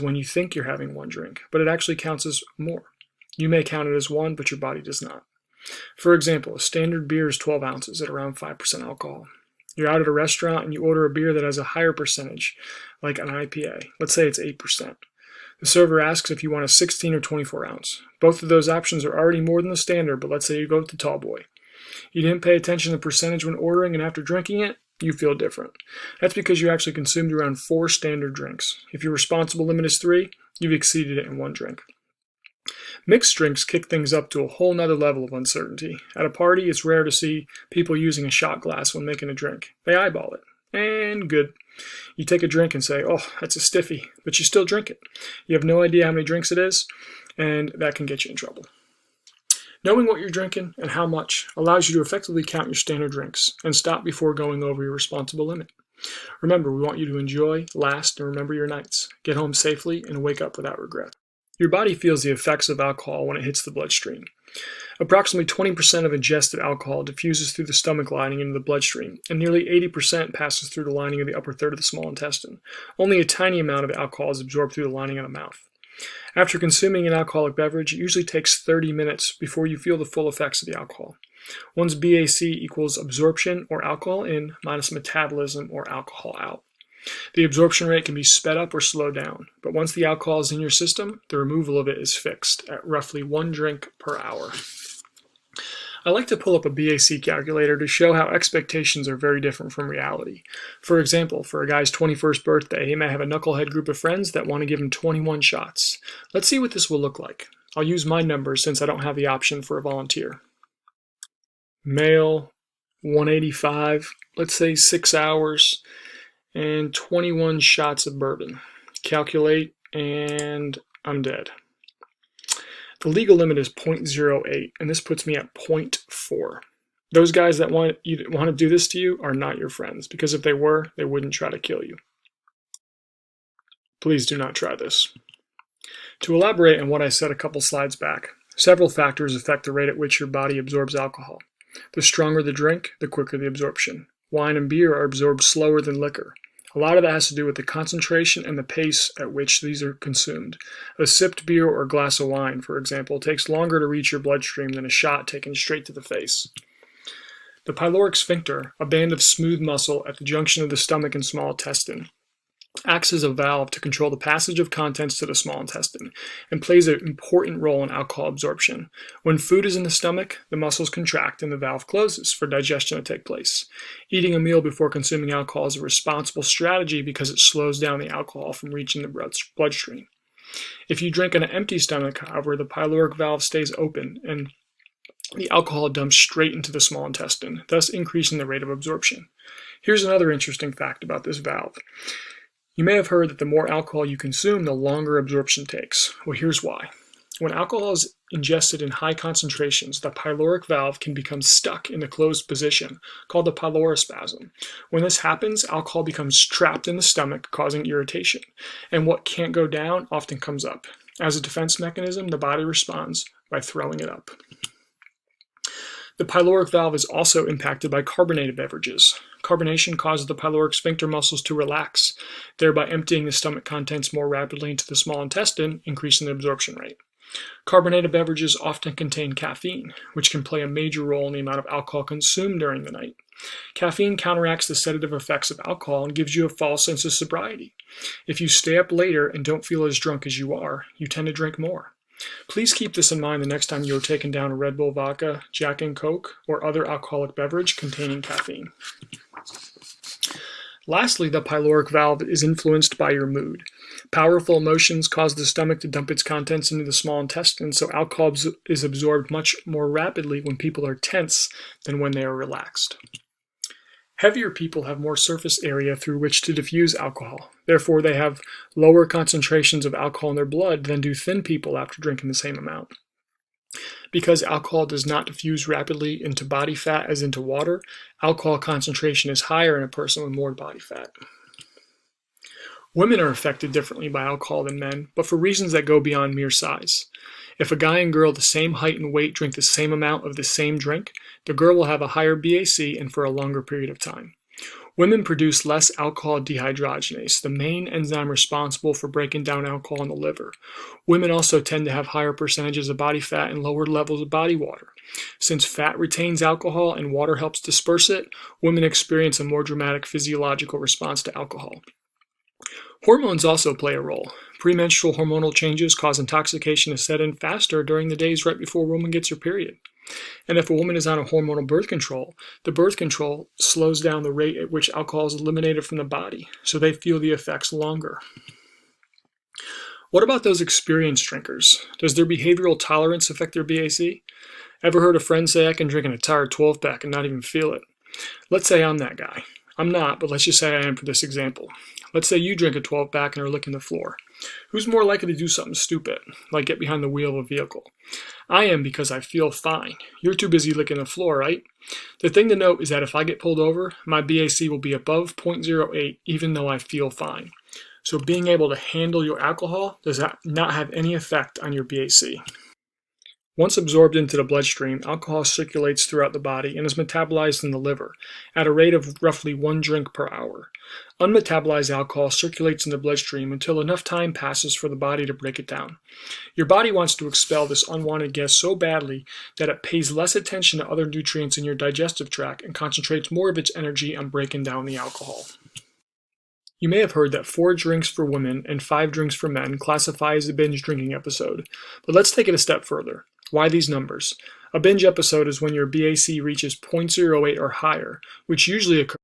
when you think you're having one drink, but it actually counts as more. You may count it as one, but your body does not. For example, a standard beer is 12 ounces at around 5% alcohol. You're out at a restaurant and you order a beer that has a higher percentage, like an IPA. Let's say it's 8%. The server asks if you want a 16 or 24 ounce. Both of those options are already more than the standard, but let's say you go with the tall boy. You didn't pay attention to the percentage when ordering, and after drinking it, you feel different. That's because you actually consumed around 4 standard drinks. If your responsible limit is 3, you've exceeded it in 1 drink. Mixed drinks kick things up to a whole nother level of uncertainty. At a party, it's rare to see people using a shot glass when making a drink. They eyeball it. And good. You take a drink and say, oh, that's a stiffy, but you still drink it. You have no idea how many drinks it is, and that can get you in trouble. Knowing what you're drinking and how much allows you to effectively count your standard drinks and stop before going over your responsible limit. Remember, we want you to enjoy, last, and remember your nights. Get home safely and wake up without regret. Your body feels the effects of alcohol when it hits the bloodstream. Approximately 20% of ingested alcohol diffuses through the stomach lining into the bloodstream, and nearly 80% passes through the lining of the upper third of the small intestine. Only a tiny amount of alcohol is absorbed through the lining of the mouth. After consuming an alcoholic beverage, it usually takes 30 minutes before you feel the full effects of the alcohol. One's BAC equals absorption, or alcohol in, minus metabolism, or alcohol out. The absorption rate can be sped up or slowed down, but once the alcohol is in your system, the removal of it is fixed at roughly 1 drink per hour. I like to pull up a BAC calculator to show how expectations are very different from reality. For example, for a guy's 21st birthday, he may have a knucklehead group of friends that want to give him 21 shots. Let's see what this will look like. I'll use my numbers since I don't have the option for a volunteer. Male, 185, let's say 6 hours, and 21 shots of bourbon. Calculate, and I'm dead. The legal limit is 0.08, and this puts me at 0.4. Those guys that want to do this to you are not your friends, because if they were, they wouldn't try to kill you. Please do not try this. To elaborate on what I said a couple slides back, several factors affect the rate at which your body absorbs alcohol. The stronger the drink, the quicker the absorption. Wine and beer are absorbed slower than liquor. A lot of that has to do with the concentration and the pace at which these are consumed. A sipped beer or glass of wine, for example, takes longer to reach your bloodstream than a shot taken straight to the face. The pyloric sphincter, a band of smooth muscle at the junction of the stomach and small intestine, acts as a valve to control the passage of contents to the small intestine and plays an important role in alcohol absorption. When food is in the stomach, the muscles contract and the valve closes for digestion to take place. Eating a meal before consuming alcohol is a responsible strategy because it slows down the alcohol from reaching the bloodstream. If you drink on an empty stomach, however, the pyloric valve stays open and the alcohol dumps straight into the small intestine, thus increasing the rate of absorption. Here's another interesting fact about this valve. You may have heard that the more alcohol you consume, the longer absorption takes. Well, here's why. When alcohol is ingested in high concentrations, the pyloric valve can become stuck in a closed position, called the pylorospasm. When this happens, alcohol becomes trapped in the stomach, causing irritation, and what can't go down often comes up. As a defense mechanism, the body responds by throwing it up. The pyloric valve is also impacted by carbonated beverages. Carbonation causes the pyloric sphincter muscles to relax, thereby emptying the stomach contents more rapidly into the small intestine, increasing the absorption rate. Carbonated beverages often contain caffeine, which can play a major role in the amount of alcohol consumed during the night. Caffeine counteracts the sedative effects of alcohol and gives you a false sense of sobriety. If you stay up later and don't feel as drunk as you are, you tend to drink more. Please keep this in mind the next time you are taking down a Red Bull vodka, Jack and Coke, or other alcoholic beverage containing caffeine. Lastly, the pyloric valve is influenced by your mood. Powerful emotions cause the stomach to dump its contents into the small intestine, so alcohol is absorbed much more rapidly when people are tense than when they are relaxed. Heavier people have more surface area through which to diffuse alcohol. Therefore, they have lower concentrations of alcohol in their blood than do thin people after drinking the same amount. Because alcohol does not diffuse rapidly into body fat as into water, alcohol concentration is higher in a person with more body fat. Women are affected differently by alcohol than men, but for reasons that go beyond mere size. If a guy and girl the same height and weight drink the same amount of the same drink, the girl will have a higher BAC and for a longer period of time. Women produce less alcohol dehydrogenase, the main enzyme responsible for breaking down alcohol in the liver. Women also tend to have higher percentages of body fat and lower levels of body water. Since fat retains alcohol and water helps disperse it, women experience a more dramatic physiological response to alcohol. Hormones also play a role. Premenstrual hormonal changes cause intoxication to set in faster during the days right before a woman gets her period. And if a woman is on a hormonal birth control, the birth control slows down the rate at which alcohol is eliminated from the body, so they feel the effects longer. What about those experienced drinkers? Does their behavioral tolerance affect their BAC? Ever heard a friend say, I can drink an entire 12-pack and not even feel it? Let's say I'm that guy. I'm not, but let's just say I am for this example. Let's say you drink a 12-pack and are licking the floor. Who's more likely to do something stupid, like get behind the wheel of a vehicle? I am, because I feel fine. You're too busy licking the floor, right? The thing to note is that if I get pulled over, my BAC will be above 0.08 even though I feel fine. So being able to handle your alcohol does not have any effect on your BAC. Once absorbed into the bloodstream, alcohol circulates throughout the body and is metabolized in the liver at a rate of roughly 1 drink per hour. Unmetabolized alcohol circulates in the bloodstream until enough time passes for the body to break it down. Your body wants to expel this unwanted gas so badly that it pays less attention to other nutrients in your digestive tract and concentrates more of its energy on breaking down the alcohol. You may have heard that 4 drinks for women and 5 drinks for men classify as a binge drinking episode, but let's take it a step further. Why these numbers? A binge episode is when your BAC reaches 0.08 or higher, which usually occurs